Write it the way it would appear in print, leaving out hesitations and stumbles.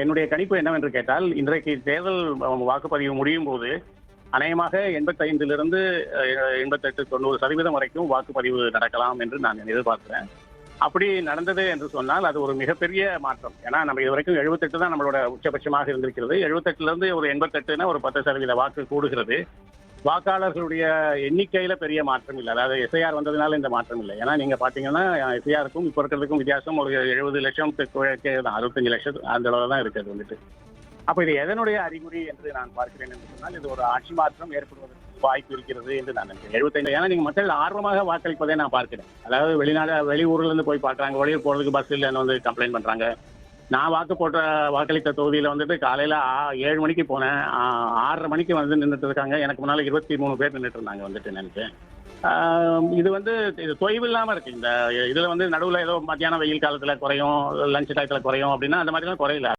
என்னுடைய கணிப்பு என்னவென்று கேட்டால், இன்றைக்கு தேர்தல் வாக்குப்பதிவு முடியும் போது, அநேகமாக 85லிருந்து 88, 90% வரைக்கும் வாக்குப்பதிவு நடக்கலாம் என்று நான் எதிர்பார்க்கிறேன். அப்படி நடந்தது என்று சொன்னால், அது ஒரு மிகப்பெரிய மாற்றம். ஏன்னா, நம்ம இதுவரைக்கும் 78 தான் நம்மளோட உச்சபட்சமாக இருந்திருக்கிறது. 78லிருந்து ஒரு 88ன்னா ஒரு 10% வாக்கு கூடுகிறது. வாக்காளர்களுடைய எண்ணிக்கையில பெரிய மாற்றம் இல்லை. அதாவது எஸ்ஐஆர் வந்ததுனால இந்த மாற்றம் இல்லை. ஏன்னா நீங்க பாத்தீங்கன்னா எஸ்ஐஆருக்கும் இப்ப இருக்கிறதுக்கும் வித்தியாசம் ஒரு 70 லட்சம் தான், 65 லட்சம் அந்த அளவு தான் இருக்கிறது வந்துட்டு. அப்ப இது எதனுடைய அறிகுறி என்று நான் பார்க்கிறேன் என்று சொன்னால், இது ஒரு ஆட்சி மாற்றம் ஏற்படுவதற்கு வாய்ப்பு இருக்கிறது என்று நான் நினைக்கிறேன். 75 ஏன்னா நீங்க மக்கள் ஆர்வமாக வாக்களிப்பதை நான் பார்க்கிறேன். அதாவது வெளியூர்ல இருந்து போய் பார்க்கறாங்க, வெளியூர் போறதுக்கு பஸ் இல்லைன்னு வந்து கம்ப்ளைண்ட் பண்றாங்க. நான் வாக்களித்த தொகுதியில வந்துட்டு காலையில 7 மணிக்கு போனேன். 6:30 மணிக்கு வந்து நின்றுட்டு இருக்காங்க. எனக்கு முன்னால 23 பேர் நின்றுட்டு இருந்தாங்க வந்துட்டு நினைச்சேன். இது தொய்வு இல்லாம இருக்கு. இந்த இதுல வந்து நடுவுல ஏதோ மத்தியானம் வெயில் காலத்துல குறையும், லஞ்ச் டயத்துல குறையும் அப்படின்னா அந்த மாதிரி எல்லாம் குறையல.